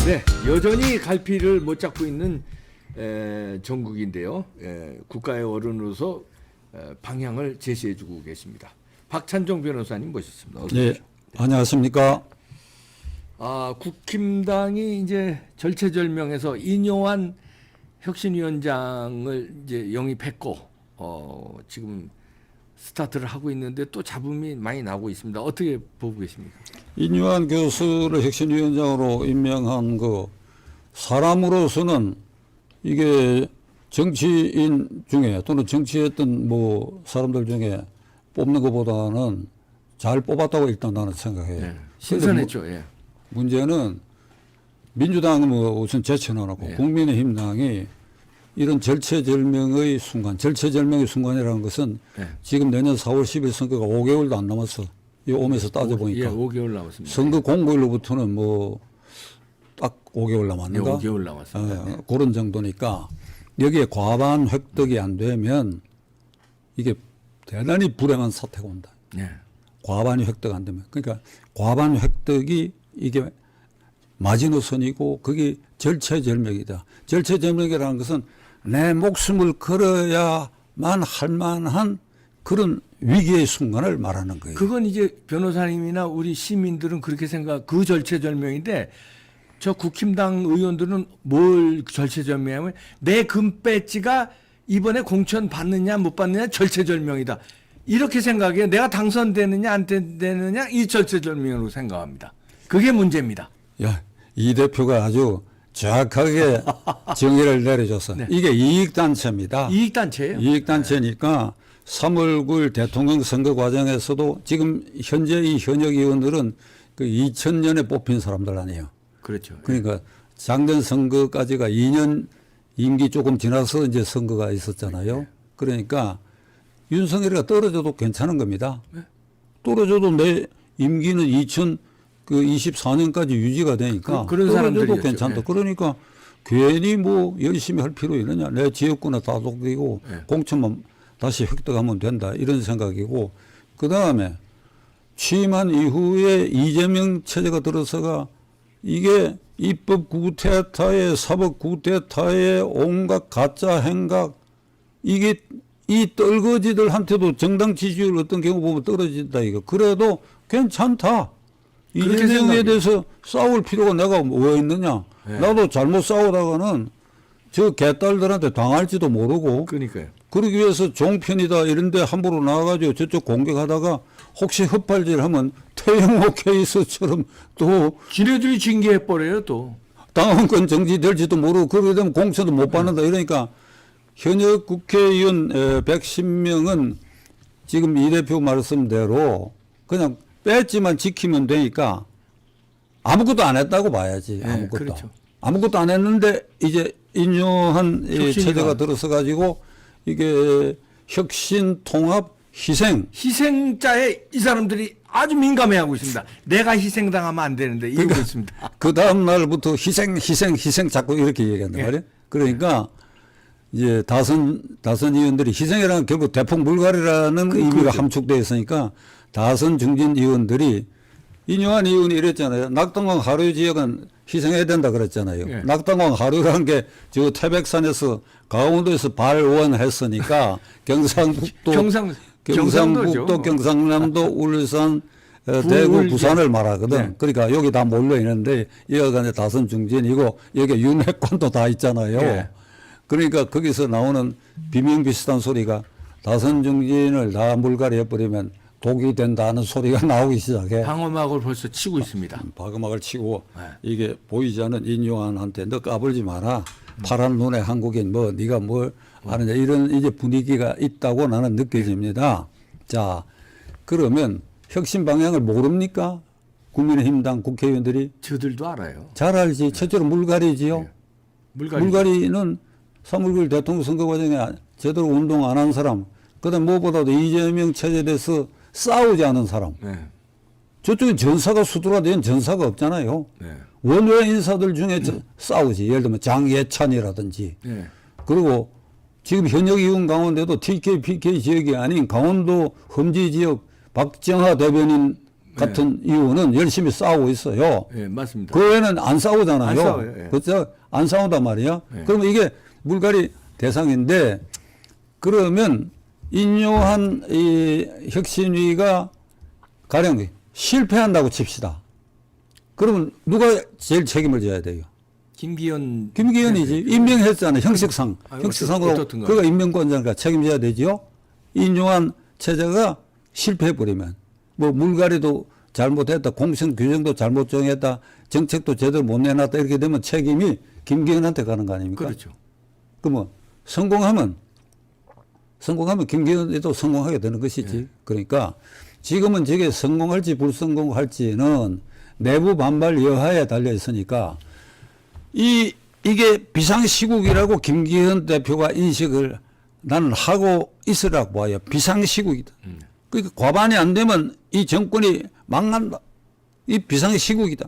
네, 여전히 갈피를 못 잡고 있는 전국인데요. 국가의 어른으로서 방향을 제시해주고 계십니다. 박찬종 변호사님 모셨습니다. 어서 네, 오십시오. 안녕하십니까. 국힘당이 이제 절체절명해서 인요한 혁신위원장을 이제 영입했고 지금 스타트를 하고 있는데 또 잡음이 많이 나오고 있습니다. 어떻게 보고 계십니까? 인유한 교수를 혁신위원장으로 임명한 그 사람으로서는 이게 정치인 중에 또는 정치했던 뭐 사람들 중에 뽑는 것보다는 잘 뽑았다고 일단 나는 생각해요. 네, 신선했죠. 예. 문제는 민주당은 뭐 우선 제쳐놓고 네. 국민의힘당이 이런 절체절명의 순간이라는 것은 네. 지금 내년 4월 10일 선거가 5개월도 안 남았어. 이 오면서 따져보니까. 예, 5개월 남았습니다. 선거 공고일로부터는 뭐 딱 5개월 남았는가? 네, 5개월 남았습니다. 네. 그런 정도니까 여기에 과반 획득이 안 되면 이게 대단히 불행한 사태가 온다. 네. 과반이 획득 안 되면. 그러니까 과반 획득이 이게 마지노선이고 그게 절체절명이다. 절체절명이라는 것은 내 목숨을 걸어야만 할 만한 그런 위기의 순간을 말하는 거예요. 그건 이제 변호사님이나 우리 시민들은 그렇게 생각, 그 절체절명인데 저 국힘당 의원들은 뭘 절체절명하면 내 금배지가 이번에 공천 받느냐 못 받느냐 절체절명이다. 이렇게 생각해요. 내가 당선되느냐 안 되느냐 이 절체절명으로 생각합니다. 그게 문제입니다. 야, 이 대표가 아주 정확하게 정의를 내려줘서 네. 이게 이익단체입니다. 이익단체예요. 이익단체니까 3월 9일 대통령 선거 과정에서도 지금 현재 이 현역 의원들은 그 2000년에 뽑힌 사람들 아니에요. 그렇죠. 그러니까 작년 선거까지가 2년 임기 조금 지나서 이제 선거가 있었잖아요. 그러니까 윤석열이가 떨어져도 괜찮은 겁니다. 떨어져도 내 임기는 2024년까지 유지가 되니까 그런 떨어져도 사람들이었죠. 괜찮다. 네. 그러니까 괜히 뭐 열심히 할 필요 있느냐. 내 지역구나 다독이고 네. 공천만 다시 획득하면 된다. 이런 생각이고 그다음에 취임한 이후에 이재명 체제가 들어서가 이게 입법 구태타에 사법 구태타에 온갖 가짜 행각 이게 이 떨거지들한테도 정당 지지율 어떤 경우 보면 떨어진다 이거. 그래도 괜찮다. 이재명에 대해서 싸울 필요가 내가 뭐 있느냐. 네. 나도 잘못 싸우다가는 저 개딸들한테 당할지도 모르고. 그러니까요. 그러기 위해서 종편이다 이런 데 함부로 나와가지고 저쪽 공격하다가 혹시 헛발질하면 태영호 케이스처럼 또 지네들이 징계해버려요 또. 당원권 정지될지도 모르고 그러게 되면 공천도 못 받는다. 이러니까 현역 국회의원 110명은 지금 이 대표 말씀대로 그냥 배지만 지키면 되니까 아무것도 안 했다고 봐야지. 아무것도. 그렇죠. 아무것도 안 했는데 이제 인요한 체제가 들어서 가지고 이게 혁신, 통합, 희생. 희생자에 이 사람들이 아주 민감해하고 있습니다. 내가 희생당하면 안 되는데 이러고 있습니다. 그 다음 날부터 희생 자꾸 이렇게 얘기한단 예. 말이에요. 그러니까 이제 다선 의원들이 희생이라는 결국 대폭 물갈이라는 의미가 그렇죠. 함축되어 있으니까 다선 중진 의원들이 인요한 의원이 이랬잖아요. 낙동강 하류 지역은 희생해야 된다 그랬잖아요. 예. 낙동강 하류라는 게 저 태백산에서 강원도에서 발원했으니까 경상북도 경상도죠. 경상남도 울산 대구 부산을 말하거든. 네. 그러니까 여기 다 몰려 있는데 여기가 이제 다선 중진이고 여기 윤핵관도 다 있잖아요. 네. 그러니까 거기서 나오는 비명 비슷한 소리가 다선 중진을 다 물갈이 해버리면 독이 된다는 소리가 나오기 시작해. 방어막을 벌써 치고 있습니다. 방어막을 치고 네. 이게 보이지 않는 인요한한테 너 까불지 마라. 파란 눈의 한국인 뭐 네가 뭘 아느냐 이런 이제 분위기가 있다고 나는 느껴집니다. 자, 그러면 혁신 방향을 모릅니까? 국민의힘당 국회의원들이 저들도 알아요. 잘 알지. 첫째로 물갈이지요. 네. 물갈이. 물갈이는 3월 9일 대통령 선거 과정에 제대로 운동 안 한 사람, 그다음 무엇보다도 이재명 체제에 대해서 싸우지 않은 사람. 네. 저쪽에 전사가 수두라된 전사가 없잖아요. 네. 원외 인사들 중에 싸우지. 예를 들면 장예찬이라든지. 네. 그리고 지금 현역 의원 가운데도 TK, PK 지역이 아닌 강원도 험지 지역 박정하 대변인 같은 이유는 열심히 싸우고 있어요. 예, 맞습니다. 그 외에는 안 싸우잖아요. 안 싸워요. 예. 그렇죠? 안 싸운단 말이야. 예. 그러면 이게 물갈이 대상인데 그러면 인요한 이 혁신위가 가령 실패한다고 칩시다. 그러면 누가 제일 책임을 져야 돼요? 김기현이지. 임명했잖아요. 형식상. 형식상으로 어떻든가. 그가 임명권자니까 책임져야 되지요. 인요한 체제가 실패해버리면 뭐 물갈이도 잘못했다. 공천 규정도 잘못 정했다. 정책도 제대로 못 내놨다. 이렇게 되면 책임이 김기현한테 가는 거 아닙니까? 그렇죠. 그러면 성공하면 김기현도 성공하게 되는 것이지. 그러니까 지금은 저게 성공할지 불성공할지는 내부 반발 여하에 달려 있으니까 이게 비상시국이라고 김기현 대표가 인식을 나는 하고 있으라고 봐요. 비상시국이다. 그러니까 과반이 안 되면 이 정권이 망한다. 이 비상시국이다.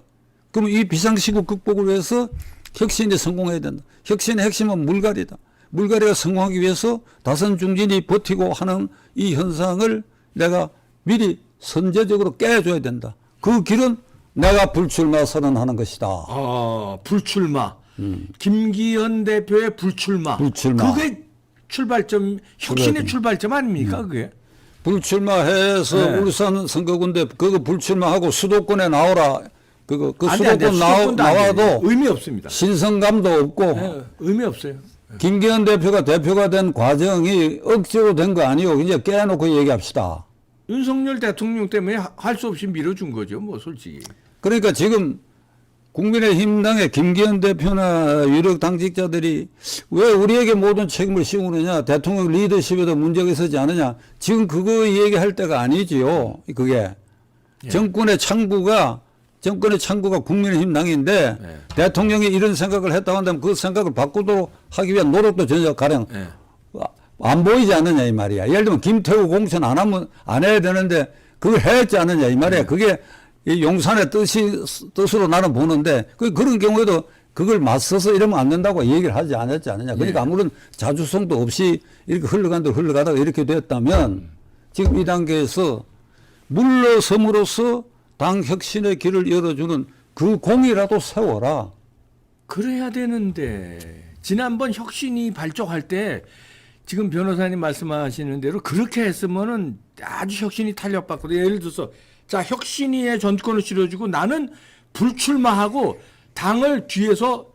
그러면 이 비상시국 극복을 위해서 혁신이 성공해야 된다. 혁신의 핵심은 물갈이다. 물갈이가 성공하기 위해서 다선 중진이 버티고 하는 이 현상을 내가 미리 선제적으로 깨줘야 된다. 그 길은 내가 불출마 선언하는 것이다. 아, 불출마. 김기현 대표의 불출마. 그게 출발점, 혁신의 출발점 아닙니까, 그게? 불출마해서 네. 울산 선거군데 그거 불출마하고 수도권에 나오라. 그 안 돼, 안 돼. 수도권 수도권도 안 돼. 나와도 의미 없습니다. 신성감도 없고 네, 의미 없어요. 김기현 대표가 된 과정이 억지로 된 거 아니요. 이제 깨놓고 얘기합시다. 윤석열 대통령 때문에 할 수 없이 밀어준 거죠, 뭐 솔직히. 그러니까 지금 국민의힘당의 김기현 대표나 유력 당직자들이 왜 우리에게 모든 책임을 씌우느냐, 대통령 리더십에도 문제가 있었지 않느냐, 지금 그거 얘기할 때가 아니지요. 그게 예. 정권의 창구가 국민의힘당인데 예. 대통령이 이런 생각을 했다고 한다면 그 생각을 바꾸도록 하기 위한 노력도 전혀 가령 예. 안 보이지 않느냐 이 말이야. 예를 들면 김태우 공천 안 해야 되는데 그걸 했지 않느냐 이 말이야. 그게 이 용산의 뜻으로 나는 보는데 그런 경우에도 그걸 맞서서 이러면 안 된다고 얘기를 하지 않았지 않느냐. 그러니까 아무런 자주성도 없이 이렇게 흘러가다가 이렇게 됐다면 지금 이 단계에서 물러섬으로써 당 혁신의 길을 열어주는 그 공이라도 세워라. 그래야 되는데 지난번 혁신이 발족할 때 지금 변호사님 말씀하시는 대로 그렇게 했으면은 아주 혁신이 탄력받거든요. 예를 들어서 자 혁신이의 전권을 실어주고 나는 불출마하고 당을 뒤에서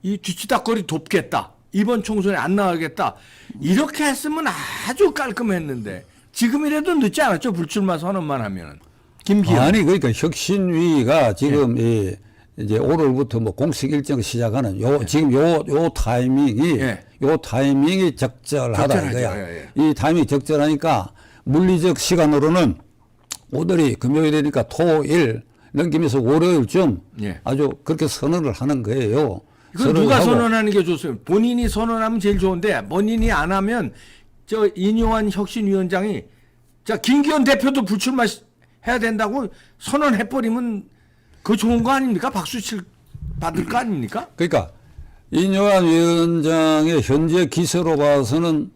이 뒤치다거리 돕겠다. 이번 총선에 안 나가겠다. 이렇게 했으면 아주 깔끔했는데 지금이라도 늦지 않았죠. 불출마 선언만 하면은. 김기현. 아니 그러니까 혁신위가 지금 이제 5월부터 뭐 공식 일정을 시작하는 지금 요 타이밍이 요 타이밍이 적절하다 이거야. 이 타이밍이 적절하니까 물리적 시간으로는 오늘이 금요일이니까 토일 넘기면서 월요일쯤 아주 그렇게 선언을 하는 거예요. 이건 누가 선언하는 게 좋습니다. 본인이 선언하면 제일 좋은데 본인이 안 하면 저 인요한 혁신위원장이 자 김기현 대표도 불출마 해야 된다고 선언해버리면 그 좋은 거 아닙니까? 박수 받을 거 아닙니까? 그러니까 인요한 위원장의 현재 기세로 봐서는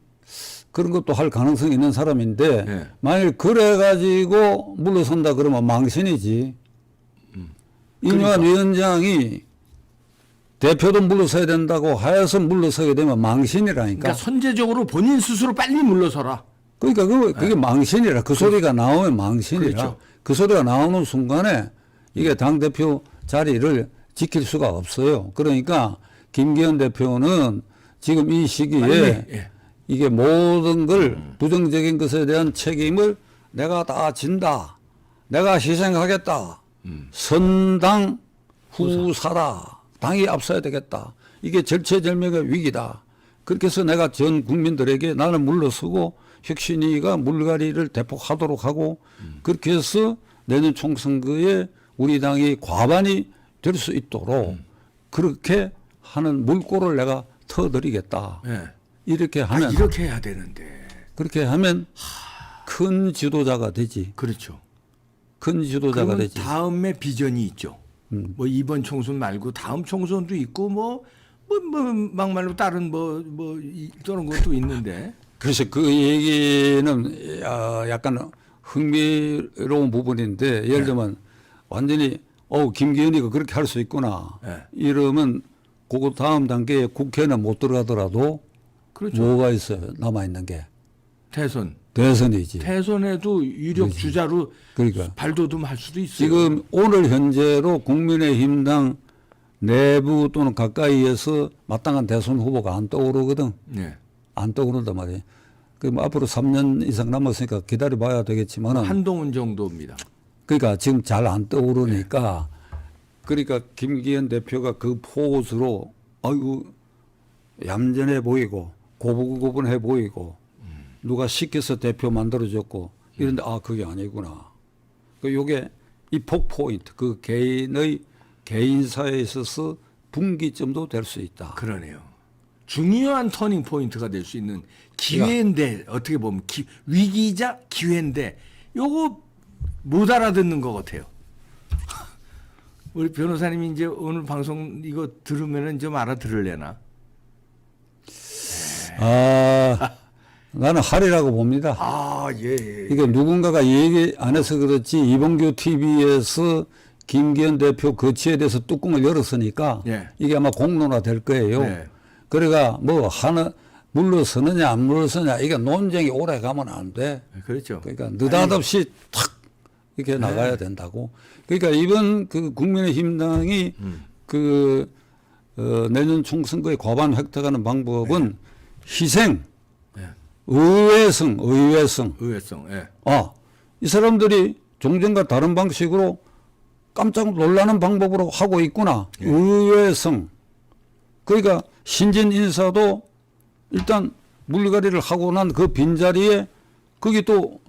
그런 것도 할 가능성이 있는 사람인데 만일 그래가지고 물러선다 그러면 망신이지. 인요한 위원장이 대표도 물러서야 된다고 하여서 물러서게 되면 망신이라니까. 그러니까 선제적으로 본인 스스로 빨리 물러서라. 그러니까 그게 망신이라. 그 소리가 나오면 망신이라. 그렇죠. 그 소리가 나오는 순간에 이게 당대표 자리를 지킬 수가 없어요. 그러니까 김기현 대표는 지금 이 시기에 이게 모든 걸 부정적인 것에 대한 책임을 내가 다 진다. 내가 희생하겠다. 선당 후사다. 당이 앞서야 되겠다. 이게 절체절명의 위기다. 그렇게 해서 내가 전 국민들에게 나는 물러서고 혁신위가 물갈이를 대폭하도록 하고 그렇게 해서 내년 총선거에 우리 당이 과반이 될 수 있도록 그렇게 하는 물꼬를 내가 터드리겠다. 이렇게 하면 이렇게 해야 되는데 그렇게 하면 큰 지도자가 되지. 그렇죠. 큰 지도자가 되지. 다음에 비전이 있죠. 뭐 이번 총선 말고 다음 총선도 있고 뭐 막말로 다른 저런 것도 있는데. 그래서 그 얘기는 약간 흥미로운 부분인데 예를 들면 완전히 김기현이가 그렇게 할 수 있구나. 네. 이러면 그거 다음 단계에 국회는 못 들어가더라도 그렇죠. 뭐가 있어요? 남아 있는 게 대선. 대선이지. 대선에도 유력 그렇지. 주자로 그러니까 발돋움할 수도 있어요. 지금 오늘 현재로 국민의힘당 내부 또는 가까이에서 마땅한 대선 후보가 안 떠오르거든. 네. 안 떠오른단 말이에요. 뭐 앞으로 3년 이상 남았으니까 기다려봐야 되겠지만은 한동훈 정도입니다. 그러니까 지금 잘 안 떠오르니까 그러니까 김기현 대표가 그 포즈로 아이고 얌전해 보이고 고분고분해 보이고 누가 시켜서 대표 만들어줬고 이런데 그게 아니구나. 그 요게 입폭 포인트 그 개인의 개인사에 있어서 분기점도 될 수 있다. 그러네요. 중요한 터닝 포인트가 될 수 있는 기회인데 어떻게 보면 위기이자 기회인데 요거 못 알아듣는 것 같아요. 우리 변호사님이 이제 오늘 방송 이거 들으면은 좀 알아들을래나? 나는 할이라고 봅니다. 예. 이게 누군가가 얘기 안 해서 그렇지 이봉규 TV에서 김기현 대표 거취에 대해서 뚜껑을 열었으니까 예. 이게 아마 공론화 될 거예요. 네. 그러니까 뭐 물러서느냐 안 물러서느냐 이게 논쟁이 오래 가면 안 돼. 그렇죠. 그러니까 느닷없이 탁 이렇게 나가야 된다고. 그러니까 이번 그 국민의힘당이 내년 총선거에 과반 획득하는 방법은 희생, 의외성. 의외성. 예. 이 사람들이 종전과 다른 방식으로 깜짝 놀라는 방법으로 하고 있구나. 예. 의외성. 그러니까 신진 인사도 일단 물갈이를 하고 난 그 빈자리에 거기 또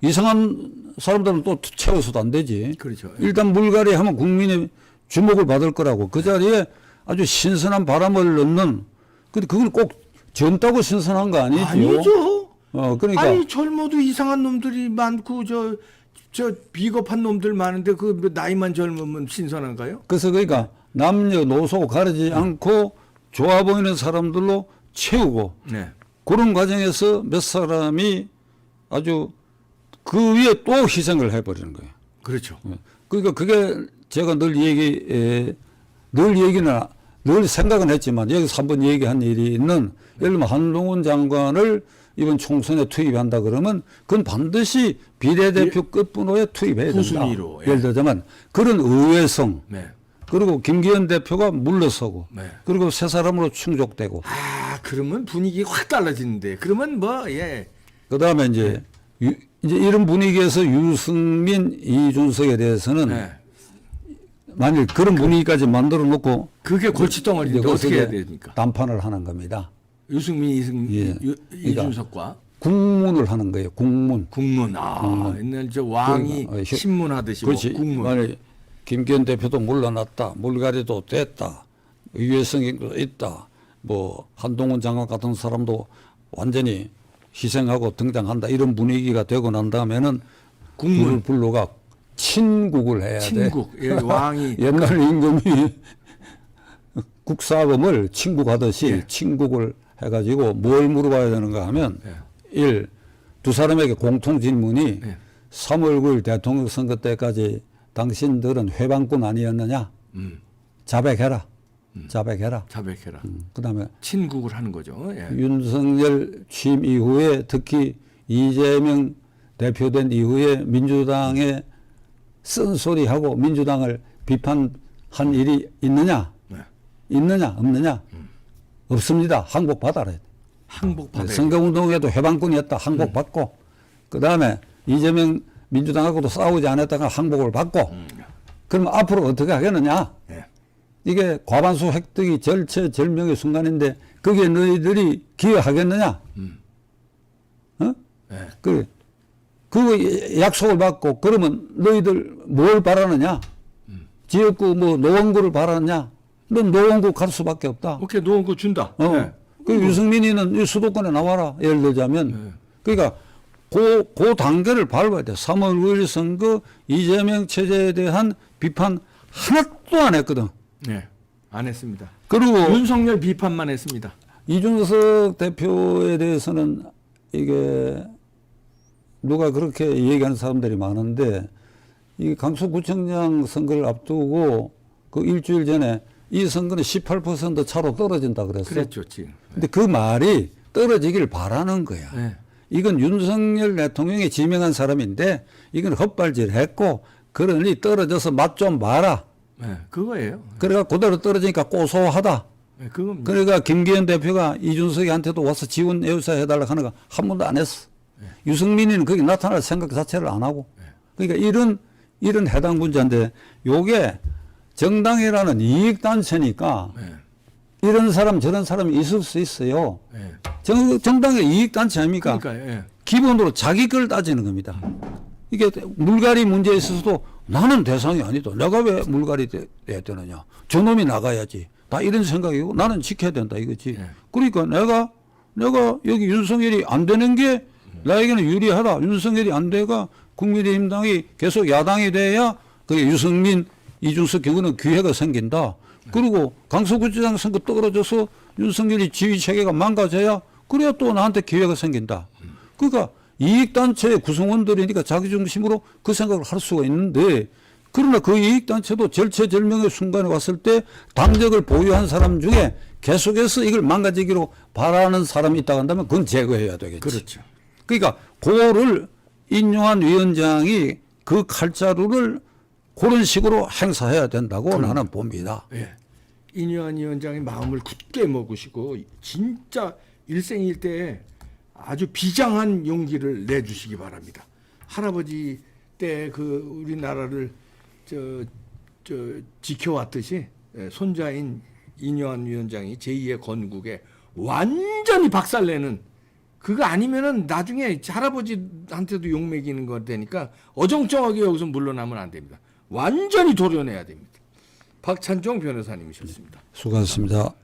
이상한 사람들은 또 채워서도 안 되지. 그렇죠. 예. 일단 물갈이 하면 국민의 주목을 받을 거라고. 그 자리에 아주 신선한 바람을 넣는, 근데 그건 꼭 젊다고 신선한 거 아니죠? 아니죠. 그러니까. 아니 젊어도 이상한 놈들이 많고 저 비겁한 놈들 많은데 그 나이만 젊으면 신선한가요? 그래서 그러니까 남녀노소 가리지 않고 좋아 보이는 사람들로 채우고 네. 그런 과정에서 몇 사람이 아주 그 위에 또 희생을 해버리는 거예요. 그렇죠. 그러니까 그게 제가 늘 생각은 했지만 여기서 한번 얘기한 일이 있는 예를 들면 한동훈 장관을 이번 총선에 투입한다 그러면 그건 반드시 비례대표 끝번호에 투입해야 된다. 후순위로, 예. 예를 들자면 그런 의외성 네. 그리고 김기현 대표가 물러서고 네. 그리고 새 사람으로 충족되고 그러면 분위기 확 달라지는데 그러면 그다음에 이제 이런 분위기에서 유승민, 이준석에 대해서는 네. 만일 그런 분위기까지 만들어 놓고 그게 골칫덩어리인데 이제 어떻게 해야 거기에 됩니까? 담판을 하는 겁니다. 유승민, 예. 이준석과 국문을 하는 거예요. 국문. 국문. 옛날 저 왕이 그러니까, 신문하듯이 그렇지. 국문. 만일 김기현 대표도 물러났다. 물갈이도 됐다. 의외성이 있다. 뭐 한동훈 장관 같은 사람도 완전히 희생하고 등장한다. 이런 분위기가 되고 난 다음에는 국문. 불로가 친국을 해야 친국. 돼. 예, 왕이 옛날 임금이 국사검을 친국하듯이 예. 친국을 해가지고 뭘 물어봐야 되는가 하면 두 사람에게 공통 질문이 3월 9일 대통령 선거 때까지 당신들은 회방꾼 아니었느냐? 자백해라. 자백해라. 그다음에 친국을 하는 거죠. 예. 윤석열 취임 이후에 특히 이재명 대표된 이후에 민주당에 쓴소리하고 민주당을 비판한 일이 있느냐? 있느냐? 없느냐? 없습니다. 항복받아라. 항복받아야 선거운동에도 해방꾼이었다. 항복받고 그다음에 이재명 민주당하고도 싸우지 않았다가 항복을 받고 그러면 앞으로 어떻게 하겠느냐? 이게 과반수 획득이 절체절명의 순간인데 거기에 너희들이 기여하겠느냐? 그 약속을 받고 그러면 너희들 뭘 바라느냐? 지역구 노원구를 바라느냐? 넌 노원구 갈 수밖에 없다. 오케이, 노원구 준다. 네. 그 유승민이는 이 수도권에 나와라. 예를 들자면. 그러니까 그 단계를 밟아야 돼. 3월 9일 선거 이재명 체제에 대한 비판 하나도 안 했거든. 네, 안 했습니다. 그리고 윤석열 비판만 했습니다. 이준석 대표에 대해서는 이게 누가 그렇게 얘기하는 사람들이 많은데 이 강서구청장 선거를 앞두고 그 일주일 전에 이 선거는 18% 차로 떨어진다 그랬어. 그랬죠, 지금. 근데 그 말이 떨어지길 바라는 거야. 네. 이건 윤석열 대통령이 지명한 사람인데 이건 헛발질했고 그러니 떨어져서 맛 좀 봐라. 네, 그거예요. 그래가 그대로 떨어지니까 고소하다. 네, 그겁니다. 그러니까 김기현 대표가 이준석이한테도 와서 지원 요사 해달라고 하는 거 한 번도 안 했어. 유승민이는 거기 나타날 생각 자체를 안 하고. 그러니까 이런 해당 문제인데 요게 정당이라는 이익단체니까 네. 이런 사람 저런 사람이 있을 수 있어요. 네. 정당의 이익단체 아닙니까? 그러니까요. 예. 기본으로 자기 걸 따지는 겁니다. 이게 물갈이 문제에 있어서도 나는 대상이 아니다. 내가 왜 물갈이 돼야 되느냐. 저놈이 나가야지. 다 이런 생각이고 나는 지켜야 된다 이거지. 네. 그러니까 내가 여기 윤석열이 안 되는 게 나에게는 유리하다. 윤석열이 안 돼가 국민의힘당이 계속 야당이 돼야 그게 유승민, 이준석 경우는 기회가 생긴다. 그리고 강서구청장 선거 떨어져서 윤석열이 지휘 체계가 망가져야 그래야 또 나한테 기회가 생긴다. 그러니까 이익단체의 구성원들이니까 자기중심으로 그 생각을 할 수가 있는데 그러나 그 이익단체도 절체절명의 순간에 왔을 때 당적을 보유한 사람 중에 계속해서 이걸 망가지기로 바라는 사람이 있다고 한다면 그건 제거해야 되겠지. 그렇죠. 그러니까 그거를 인용한 위원장이 그 칼자루를 그런 식으로 행사해야 된다고 나는 봅니다. 예. 인유한 위원장이 마음을 굳게 먹으시고 진짜 일생일대에 아주 비장한 용기를 내주시기 바랍니다. 할아버지 때 그 우리나라를 지켜왔듯이 손자인 인유한 위원장이 제2의 건국에 완전히 박살내는 그거 아니면은 나중에 할아버지한테도 욕먹이는 거 되니까 어정쩡하게 여기서 물러나면 안 됩니다. 완전히 도려내야 됩니다. 박찬종 변호사님이셨습니다. 수고하셨습니다.